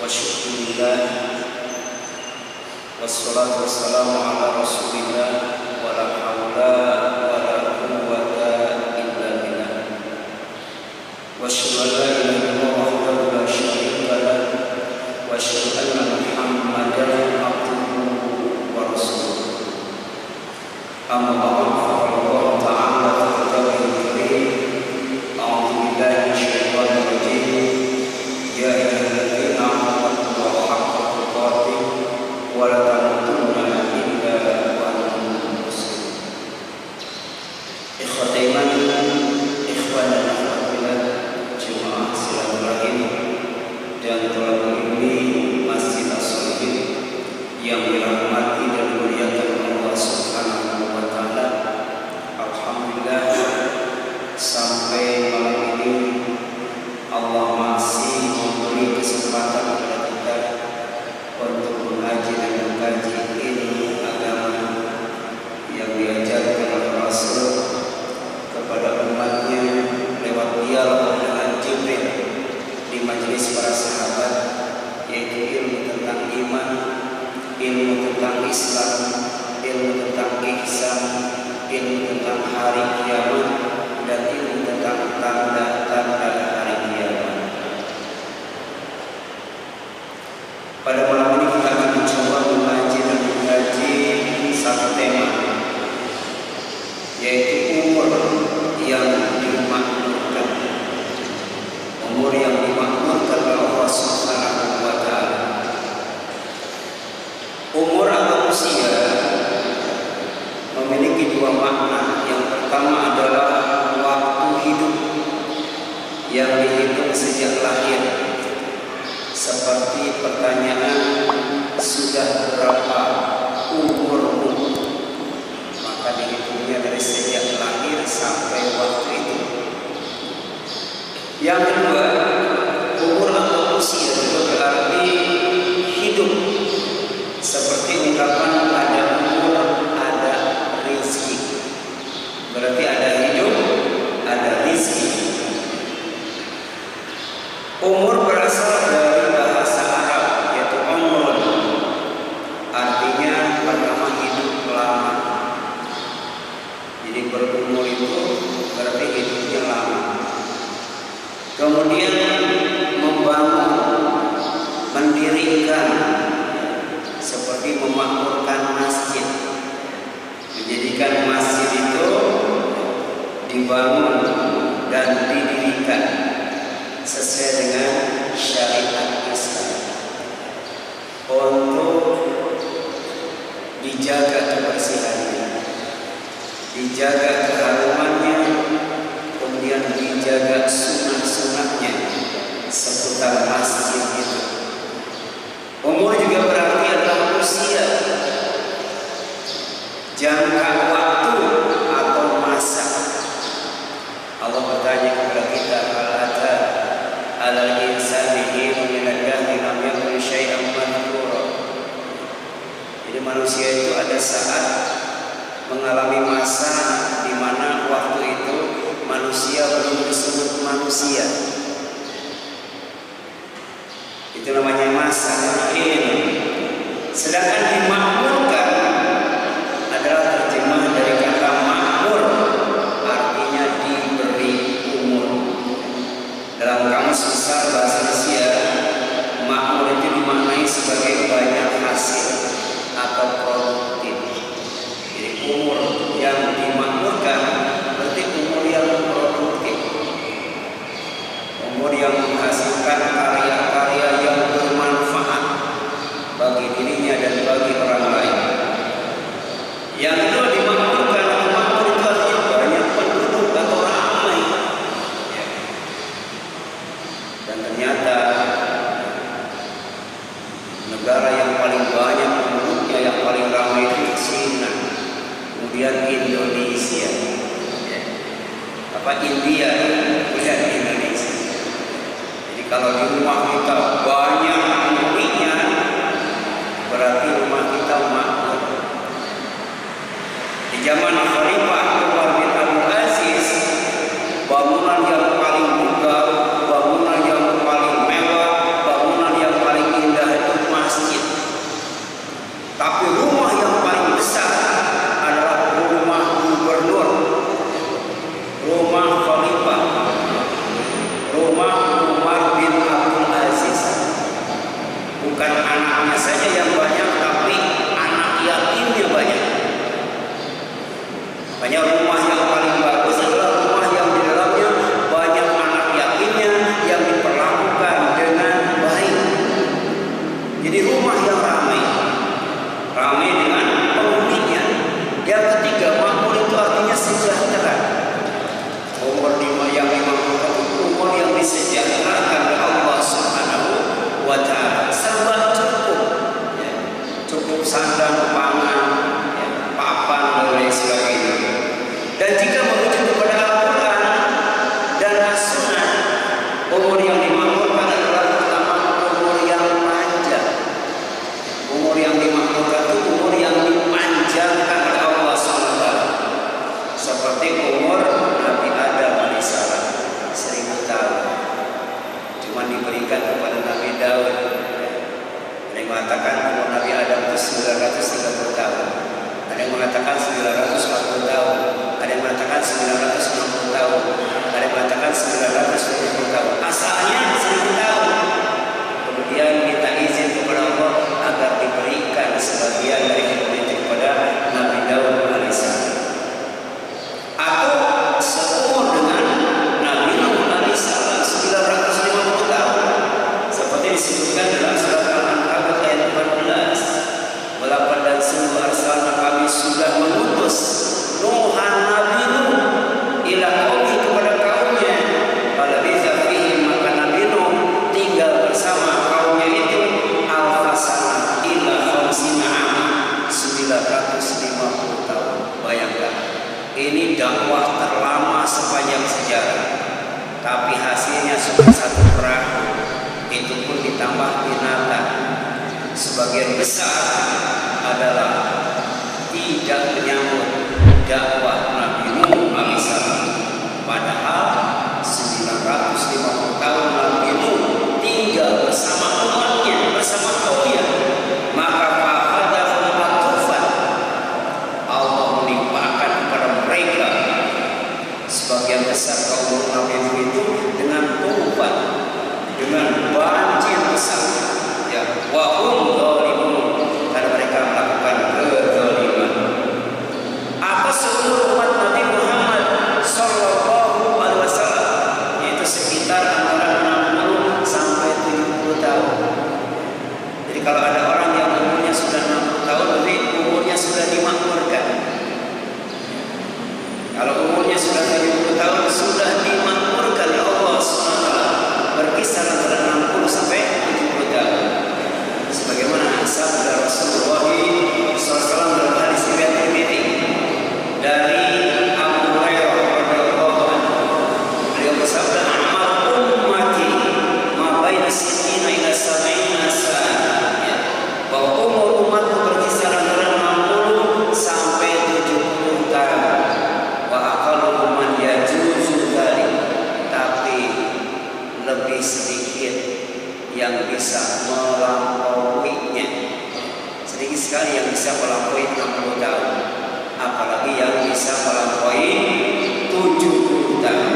syukurillah wassalatu wassalamu ala rasulillah wa la hawla wa la quwwata illa billah wa asyhadu an la ilaha illallah wahdahu la syarika lah wa asyhadu anna muhammadan abduhu wa rasuluh amma ba'du fa Allah ta'ala fi kitabihil karim a'udzu billahi minasyaitonir rajim ya ayyuhalladzina amanu haqqa tuqatih wa la tamutunna illa wa antum muslimun. Ikhwati iman, ikhwan dan akhwat jemaah silaturahim dan tolong ini Masjid As-Sholihin yang dirahmati dan dimuliakan Allah Subhanahu wa taala. Alhamdulillah sampai malam ini Allah masih memberi kesempatan kepada kita untuk mengaji dan mengkaji ilmu agama yang diajarkan oleh Rasul kepada umatnya lewat dialog dengan Jibril di majelis para sahabat, yaitu ilmu tentang iman, ilmu tentang Islam, ilmu tentang ihsan, ilmu tentang hari kiamat, dan ilmu tentang tanda-tanda hari kiamat. Pada malam ini kita akan mencoba mengaji dan mengkaji satu tema, yaitu umur yang dimakmurkan. Umur yang dimakmurkan oleh Allah Subhanahu wa taala. Umur atau usia memiliki dua makna. Yang pertama adalah waktu hidup yang dihitung sejak lahir. Seperti pertanyaan, sudah berapa umurmu? Maka dihitungnya dari sejak lahir sampai waktu itu. Yang kedua, umur atau usia juga berarti hidup. Seperti ungkapan ada umur, ada rezeki. Berarti ada hidup, ada rezeki. Umur berasal dari bahasa Arab, yaitu umrun. Artinya pertama hidup lama. Jadi berumur itu berarti hidupnya lama. Kemudian membangun, mendirikan, seperti memakmurkan masjid. Menjadikan masjid itu dibangun dan didirikan sesuai dengan syariat Islam untuk dijaga kebersihannya, dijaga keharumannya, kemudian dijaga sunnah-sunnahnya seputar masjid itu. Umur juga berarti adalah usia, jangka waktu atau masa. Allah bertanya kepada kita, al-ata alal insani hinun minad dahri lam yakun syai'an madhkura. Jadi manusia itu ada saat mengalami masa di mana waktu itu manusia belum disebut manusia. Itu namanya masa ini. Sedangkan dimakmurkan adalah terjemah dari kata makmur, artinya diberi umur. Dalam kamus besar bahasa Indonesia, makmur itu dimaknai sebagai banyak hasil atau produktif. Jadi umur yang dimakmurkan berarti umur yang produktif, umur yang menghasilkan karya-karya yang bermanfaat bagi dirinya dan bagi orang lain. Yang kedua, dimakmurkan atau makmur itu artinya banyak penduduk atau ramai. Dan ternyata negara yang paling banyak penduduknya, yang paling ramai itu China, kemudian Indonesia, India, kemudian Indonesia. Jadi kalau di rumah kita banyak penghuninya, berarti rumah kita makmur. Di zaman Khalifah Umar bin Abdul Aziz, bangunan yang paling megah, bangunan yang paling mewah, bangunan yang paling Makanya rumah yang paling bagus adalah rumah yang di dalamnya banyak anak yatimnya yang diperlakukan dengan baik. Jadi rumah yang ramai dengan penghuninya. Yang ketiga, makmur itu artinya sejahtera. Umur yang dimakmurkan itu umur yang disejahterakan oleh Allah Subhanahu wa Ta'ala. Serba cukup, ya. Cukup sandang, pangan, ya, papan dan lain sebagainya. Dan jika merujuk kepada Al-Quran dan As-Sunnah, umur yang dimakmurkan adalah pertama umur yang panjang. Umur yang dimakmurkan itu umur yang dipanjangkan oleh Allah SWT. Seperti umur Nabi Adam alaihissalam 1000 tahun, cuma diberikan kepada Nabi Daud. Ada yang mengatakan umur Nabi Adam itu 930 tahun, ada yang mengatakan 940 tahun, ada yang mengatakan 960 tahun, ada yang mengatakan 920 tahun. Asalnya 1000 tahun. Kemudian minta izin kepada Allah agar diberikan sebagian dari keturunan kepada Nabi Daud alaihissalam. Atau seumur dengan Nabi Nuh alaihissalam 950 tahun. Seperti disebutkan dalam surat Al-Ankabut ayat 14. Walaqad dan sungguh arsalna kami sudah mengutus Nuhan Nabi Nuh ila qaumi kepada kaumnya. Falabitha fihim, maka Nabi Nuh tinggal bersama kaumnya itu alfasana ila khamsina ama 950 tahun. Bayangkan, ini dakwah terlama sepanjang sejarah. Tapi hasilnya cuma satu perahu, itu pun ditambah binatang. Sebagian besar adalah tidak menyambut dakwah Nabi Nuh alaihissalam. Padahal 950 tahun Nabi Nuh tinggal bersama umatnya, bersama kaumnya. Maka fa'adahum atufan, Allah menimpakan kepada mereka sebagian besar kaum Nabi Nuh itu dengan tufan, dengan banjir besar, ya, wa hum dzalimun, karena mereka melakukan kezaliman. Apa seluruh umat Nabi Muhammad sallallahu alaihi wasallam, yaitu sekitar antara 60 sampai 70 tahun. Jadi kalau ada orang yang umurnya sudah 60 tahun, berarti umurnya sudah dimakmurkan. Kalau umurnya sudah 70 tahun, sudah dimakmurkan oleh Allah SWT, berkisar antara 60 sampai 70 tahun. Sebagaimana sabda Rasulullah SAW dalam hadis riwayat Tirmidzi dari Abu Hurairah radhiyallahu anhu, beliau bersabda, "Amal ummati ma baina sittina ila sab'ina sa'ah." Bahwa umur umatku berkisar antara 60 sampai 70 tahun. Wa aqallu man yajuzu dzalik, tapi lebih sedikit yang bisa melampauinya. Sedikit sekali yang bisa melampaui 60 tahun, apalagi yang bisa melampaui 70 tahun.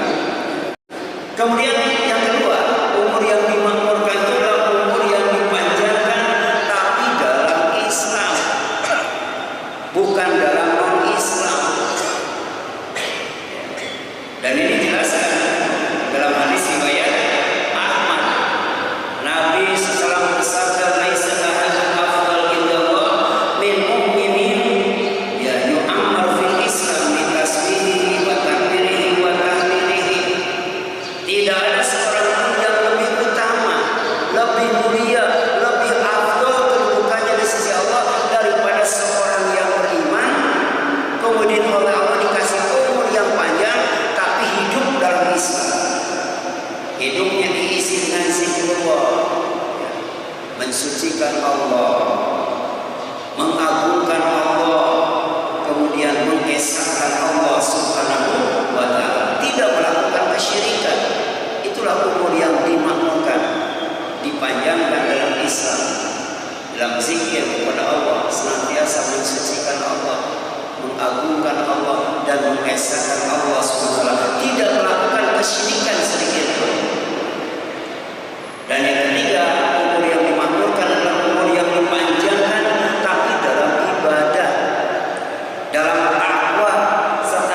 Kemudian yang kedua, umur yang dimakmurkan itu adalah umur yang dipanjangkan, tapi dalam Islam, bukan dalam non-Islam. Dan ini dijelaskan dalam hadis riwayat Ahmad. Nabi sallallahu bersabda, "Laisa ahadun afdal illallah min mu'minin ya yu'ammar fil Islam bi tasbihihi wa takbirihi wa tahlilihi." Tidak ada seorang pun yang lebih utama, lebih mulia, lebih afdal kedudukannya di sisi Allah daripada seorang yang beriman, kemudian oleh Allah dikasih umur yang panjang, tapi hidup dalam Islam. Hidupnya diisi dengan zikrullah, mensucikan Allah, mengagungkan Allah, kemudian mengesahkan Allah Subhanahu wa Ta'ala, tidak melakukan kesyirikan. Itulah umur yang dimakmurkan, dipanjangkan dalam Islam, dalam zikir kepada Allah, senantiasa mensucikan Allah, mengagungkan Allah dan mengesahkan Allah Subhanahu wa Ta'ala, tidak melakukan kesyirikan sedikit pun. Dan yang ketiga, umur yang dimakmurkan adalah umur yang dipanjangkan, tapi dalam ibadah, dalam takwa, serta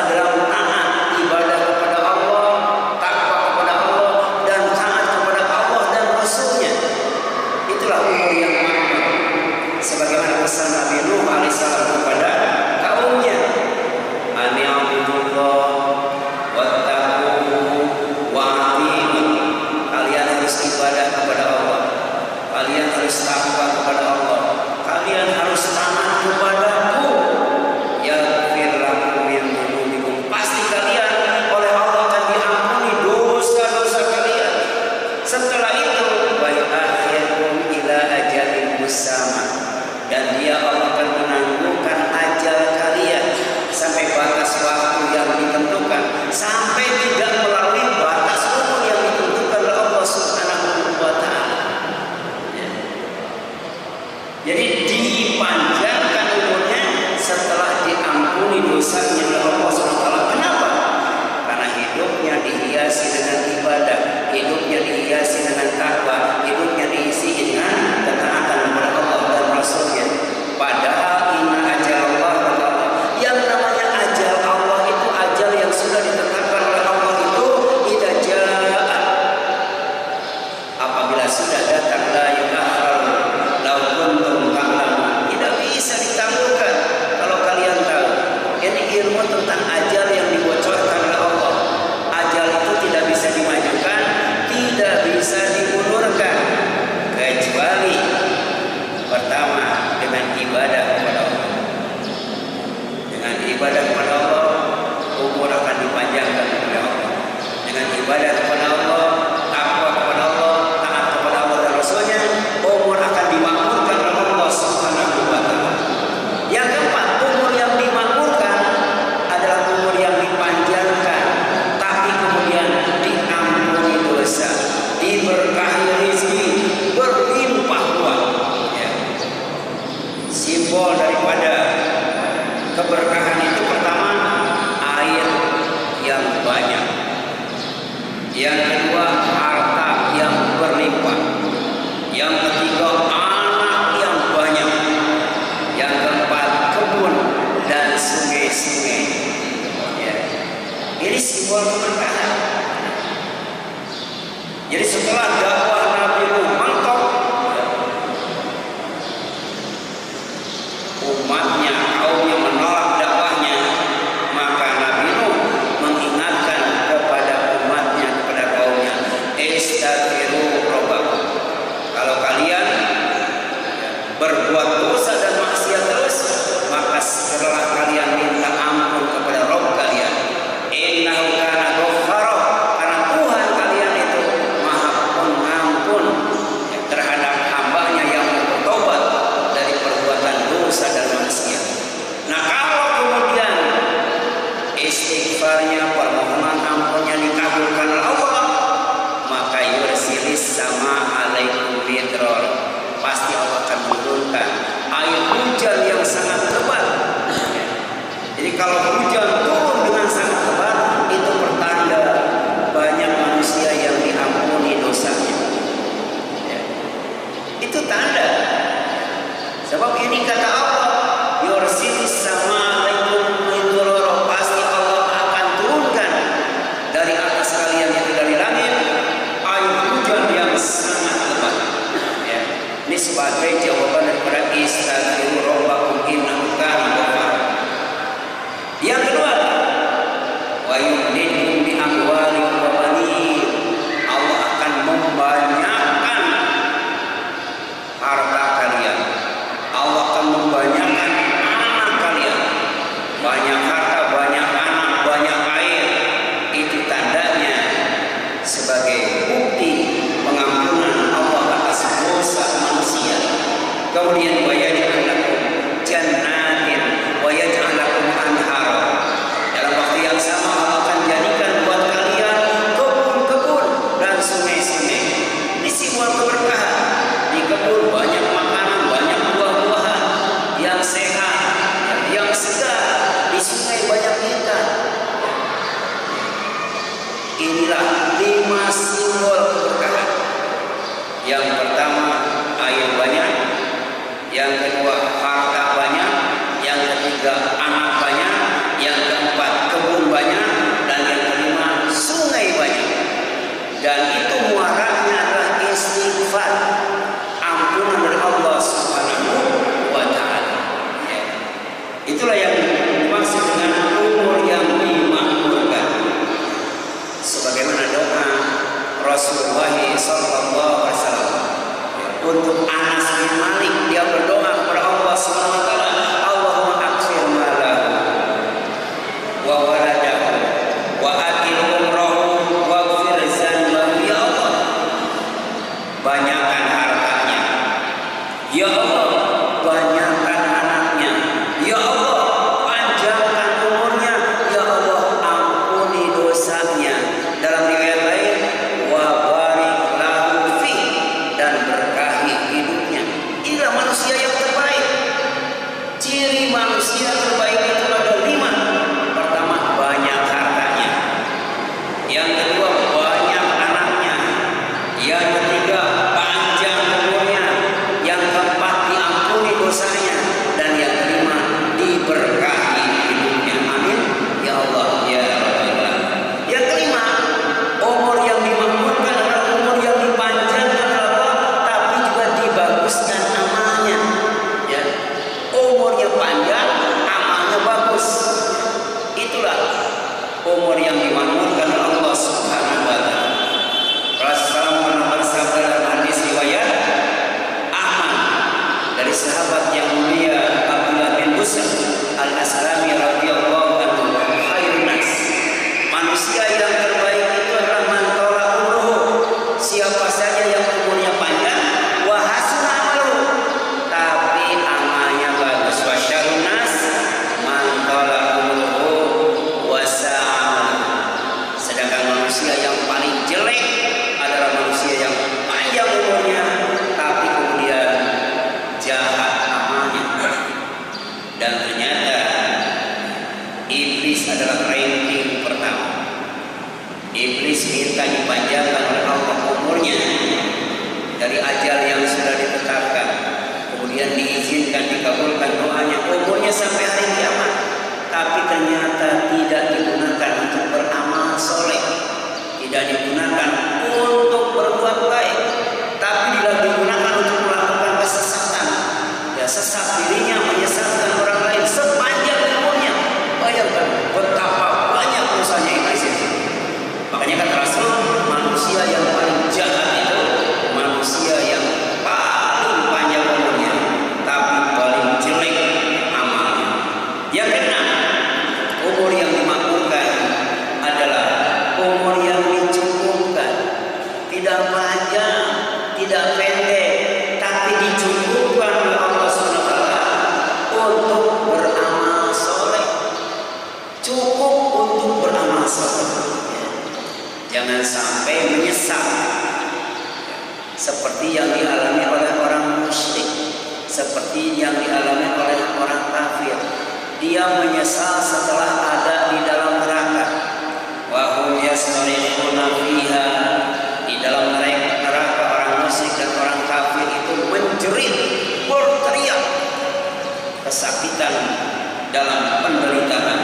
Setelah itu wa yu'akhirukum ila ajalin musamma, dan dia Allah akan menangguhkan ajal kalian sampai batas waktu yang ditentukan, sampai tidak melalui batas umur yang ditentukan oleh Allah Subhanahu wa taala. Jadi dipanjangkan umurnya setelah diampuni dosanya oleh Allah Subhanahu wa taala. Kenapa? Karena hidupnya dihiasi dengan ibadah, hidupnya dihiasi dengan takwa, hidupnya diisi dengan ketaatan kepada Allah dan Rasulnya. Padahal inna ajal Allah, yang namanya ajal Allah itu ajal yang sudah ditetapkan oleh Allah itu idza jaa, apabila sudah datang, la yu'akhkhar law kuntum ta'lamun, tidak bisa ditangguhkan kalau kalian tahu. Ini ilmu tentang ajal yang dibocorkan oleh Allah. Ajal itu tidak bisa dimajukan, tidak bisa diulurkan, kecuali pertama dengan ibadah kepada Allah. Dengan ibadah kepada Allah, umur akan dipanjangkan kepada Allah. Dengan ibadah kepada Allah, takwa kepada Allah, taat kepada Allah dan Rasulnya, umur akan dimakmurkan oleh Allah Subhanahu wa taala. Yang keempat, umur yang dimakmurkan adalah umur yang dipanjangkan, tapi kemudian diampuni dosa, diberkahi rezeki, berlimpah ruah. Ya. Simbol daripada keberkahan itu pertama air yang banyak, yang kedua harta yang berlimpah, yang ketiga anak yang banyak, yang keempat kebun dan sungai-sungai. Ya. Ini simbol keberkahan. Jadi setelah dakwah Nabi Nuh mantap, umatnya, kaumnya menolak dakwahnya, maka Nabi Nuh mengingatkan kepada umatnya, kepada kaumnya, istaghfiru rabbakum. Kalau kalian berbuat dosa dan maksiat terus, maka segeralah kalian minta ampun kepada Rabb kalian. Innahu kana ghaffara, karena Tuhan kalian itu Maha Pengampun terhadap hambanya yang bertobat dari perbuatan dosa dan maksiat. Nah, kalau kemudian istighfarnya, permohonan ampunnya dikabulkan oleh Allah, maka yursilis sama alaikum bidror, pasti Allah akan menurunkan air hujan yang sangat lebat. Jadi kalau hujan turun dengan sangat lebat, itu pertanda banyak manusia yang diampuni dosanya. Ya. Itu tanda. Sebab ini kata Allah, yursilis sama alaikum bidror, pasti Allah akan turunkan dari atas kalian, itu dari langit, air hujan yang sangat lebat. Ya. Ini sebagai jawaban daripada istaghfiru rabbakum innahu kana ghaffara. Yang kedua, wa yumdidkum bi amwalin wa banin, Allah akan membanyakkan harta kalian, Allah akan membanyakkan anak kalian. Banyak harta, banyak anak, banyak air, itu tandanya sebagai bukti pengampunan Allah atas dosa manusia. Kemudian wa yaj'al lakum jannatin wa yaj'al lakum anhara, dalam waktu yang sama Allah akan jadikan buat kalian kebun-kebun dan sungai-sungai. Ini simbol keberkahan. Di kebun banyak makanan, banyak buah-buahan yang sehat, yang segar. Di sungai banyak ikan. Inilah 5 simbol keberkahan. Yang pertama air banyak, yang kedua harta banyak, yang ketiga anak banyak, yang keempat kebun banyak, dan yang kelima sungai banyak. Dan itu muaranya adalah istighfar, ampunan dari Allah Subhanahu wa taala. Ya. Itulah yang dimaksud dengan umur yang dimakmurkan. Sebagaimana doa Rasulullah sallallahu alaihi wasallam untuk Anas bin Malik, dia berdoa kepada Allah Subhanahu wa taala, Allahumma aghfir malahu wa waladahu wa atil umrahu wa ighfir zanbahu. Ya Allah, saja yang umurnya panjang, wa hasuna amaluhu, tapi amalnya bagus. Wa syarrun nas man tala umruhu wa sa'a. Sedangkan manusia yang paling jelek adalah manusia yang panjang umurnya tapi kemudian jahat amalnya. Dan ternyata iblis adalah ranking pertama. Iblis minta dipanjangkan oleh Allah umurnya dari ajal yang sudah ditetapkan, kemudian diizinkan, dikabulkan doanya, umurnya sampai hari kiamat, tapi ternyata tidak digunakan untuk beramal soleh, tidak digunakan untuk berbuat baik, tapi digunakan untuk melakukan kesesatan. Ya, sesat dirinya, menyesatkan orang lain sepanjang umurnya. Bayangkan betapa banyak dosanya iblis itu. Makanya kata Rasul, manusia yang paling jahat itu manusia yang paling panjang umurnya tapi paling jelek amalnya. Yang keenam, umur yang dimakmurkan adalah umur yang dicukupkan, tidak panjang, tidak pendek, tapi dicukupkan oleh Allah SWT untuk beramal soleh. Cukup untuk beramal soleh. Jangan sampai menyesal seperti yang dialami oleh orang musyrik, seperti yang dialami oleh orang kafir. Dia menyesal setelah ada di dalam neraka. Wa hum yastarihuna fiha. Di dalam neraka orang musyrik dan orang kafir itu menjerit, berteriak, kesakitan dalam penderitaan,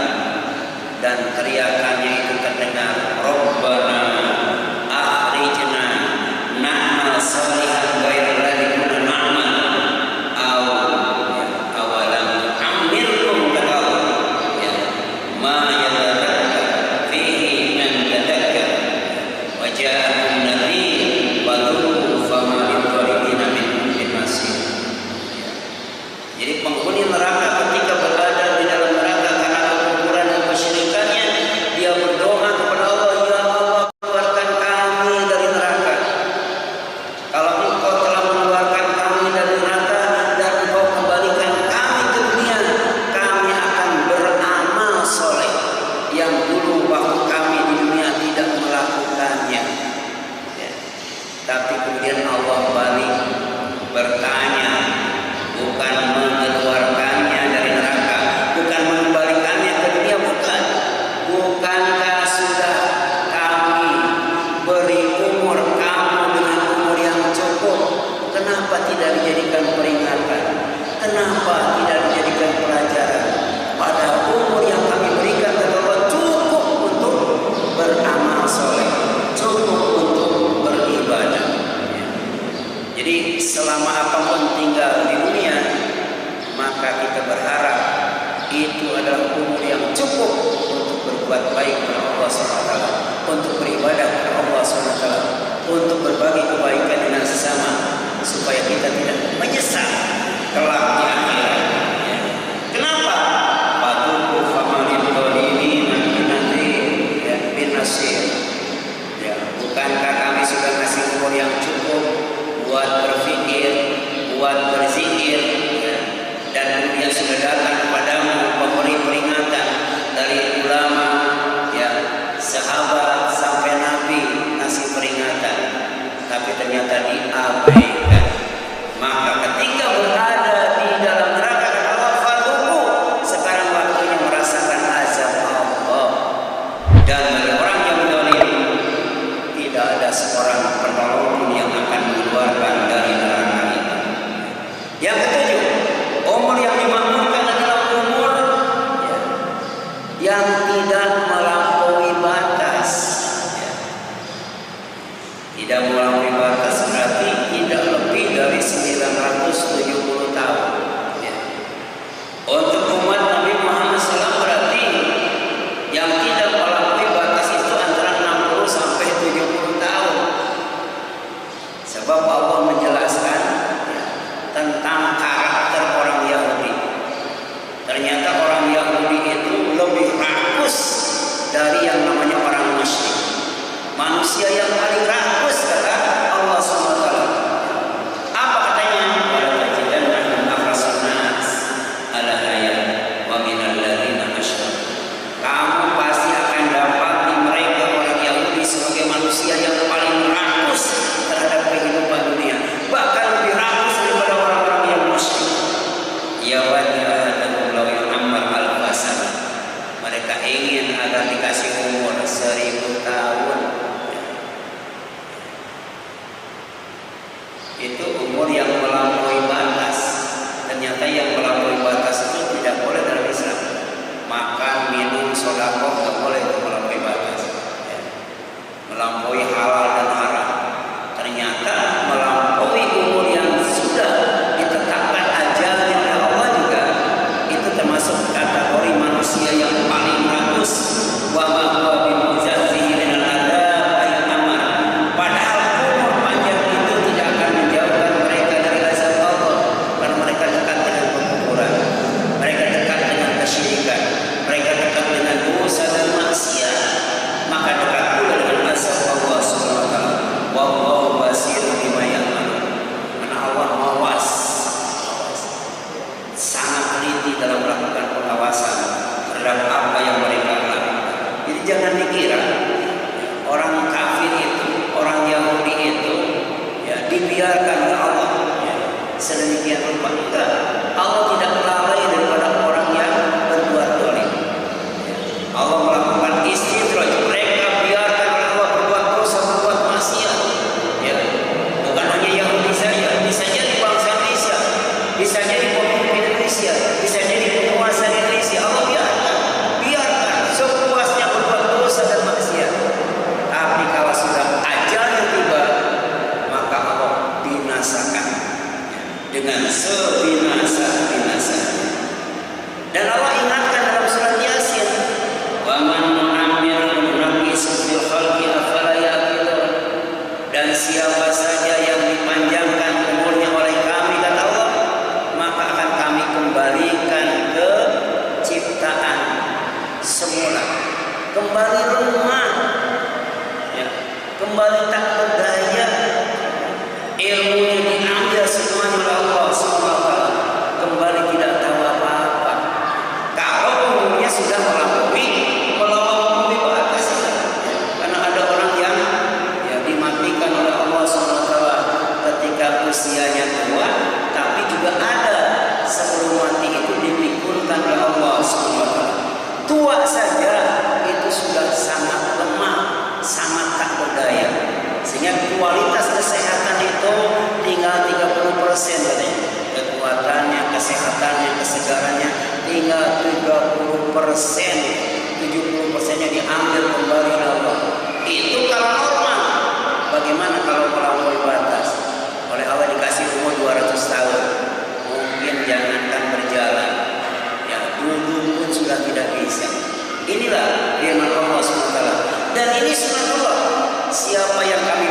dan teriakannya itu terdengar, Rabbana akhrijna na'mal salihan ghairal ladzi kunna na'mal awalam nu'ammirkum katahu ya ma yatadakkar fihi man tadakkar wa ja'akum nadhir wa dhuqu fama lidh-dhalimina min nasir. Jadi penghuni neraka ketika berada di dalam neraka karena kekufuran dan kesyirikannya, dia berdoa kepada Allah, ya Allah, keluarkan kami dari neraka. Kalau Engkau telah mengeluarkan kami dari neraka dan Engkau kembalikan kami ke dunia, kami akan beramal soleh yang dulu waktu kami di dunia tidak melakukannya. Ya. Tapi kemudian Allah balik bertanya, bukan mengeluarkannya dari neraka, bukan mengembalikannya ke dunia, bukan. Bukankah sudah kami beri umur kamu dengan umur yang cukup? Kenapa tidak dijadikan peringatan? Kenapa tidak dijadikan pelajaran? Pada umur yang kami berikan adalah cukup untuk beramal soleh, cukup untuk beribadah. Jadi selama apapun tinggal di dunia, maka kita berharap itu adalah umur yang cukup untuk berbuat baik kepada Allah SWT, untuk beribadah kepada Allah SWT, untuk berbagi kebaikan dengan sesama, supaya kita tidak menyesal kelak di akhirat. Kenapa? Fatuqu famalil dhalimin bin nasir. Ya, bukankah kami sudah ngasih umur yang cukup buat berpikir, buat berzikir, ya, dan kemudian sudah datang kepadamu memberi peringatan dari ulama, ya, sahabat sampai Nabi ngasih peringatan, tapi ternyata diabaikan. Maka ketika berada di dalam neraka kata Allah, fatuqu, sekarang waktunya merasakan azab Allah. Dan bagi orang yang zalim tidak ada seorang penolong pun yang akan mengeluarkan dari neraka itu. Yang ketujuh, umur yang dimakmurkan adalah umur yang tidak melampaui batas. Tidak melampaui batas berarti tidak lebih dari 970 tahun. Untuk umat Nabi Muhammad SAW berarti yang tidak melampaui batas itu antara 60 sampai 70 tahun. Sebab Allah menjelaskan tentang karakter orang Yahudi. Ternyata orang Yahudi itu lebih rakus dari yang namanya orang musyrik. Manusia yang paling rakus kata Allah SWT itu umur yang melampaui batas. Ternyata yang melampaui batas itu tidak boleh dalam Islam. Makan, minum, sedekah tidak boleh, itu melampaui batas. Ya. Melampaui halal dan haram. Ternyata melampaui umur yang sudah ditetapkan ajalnya oleh Allah juga itu termasuk kategori manusia yang paling rakus. Wa ma huwa bimuzazihi minal adzab ay amar. Padahal umur panjang itu tidak akan menjauhkan mereka dari azab Allah, karena mereka dekat dengan pekuburan, mereka dekat dengan kesyirikan, mereka dekat dengan dosa dan maksiat, maka dekat pula dengan azab Allah Subhanahu wa taala. Wallahu basirun bima ya'malun. Karena Allah mawas, sangat teliti dalam melakukan pengawasan terhadap apa yang mereka lakukan. Jadi jangan dikira orang kafir itu, orang Yahudi itu ya dibiarkan oleh Allah ya, sedemikian rupa. Enggak, Allah tidak lalai daripada orang yang berbuat zalim. Allah melakukan istidraj, mereka biarkan oleh Allah berbuat dosa, berbuat maksiat. Ya, bukan hanya Yahudi saja, bisa jadi bangsa Indonesia, bisa jadi pemimpin Indonesia, bisa jadi penguasa Indonesia. Allah biarkan sepuasnya berbuat dosa dan maksiat. Tapi kalau sudah ajalnya tiba, maka Allah binasakan dengan sebinasa-binasanya. Dan Allah ingatkan dalam surat Yasin, wa man nu'ammirhu nunaqqishu fil khalqi afala ya'qilun. Dan siapa saja yang dipanjangkan umurnya oleh kami, kata Allah, maka akan kami kembalikan ke ciptaan semula, kembali lemah, ya, kembali tak berdaya, ilmunya diambil semuanya oleh Allah SWT, kembali tidak tahu apa-apa. Kalau umurnya sudah melampaui batas, karena ada orang yang ya, dimatikan oleh Allah SWT ketika usianya tua, tapi juga ada sebelum mati itu dipikulkan oleh Allah SWT. Tua saja itu sudah sangat lemah, sangat tak berdaya, sehingga kualitas kesehatan itu tinggal 30% katanya. Kekuatannya, kesehatannya, kesegarannya tinggal 30%, 70%-nya diambil kembali oleh Allah. Itu kalau normal. Bagaimana kalau melampaui batas? Oleh Allah dikasih umur 200 tahun, mungkin jangankan berjalan, ya duduk pun sudah tidak bisa. Inilah firman Allah SWT. Dan ini sunatullah. Siapa yang kami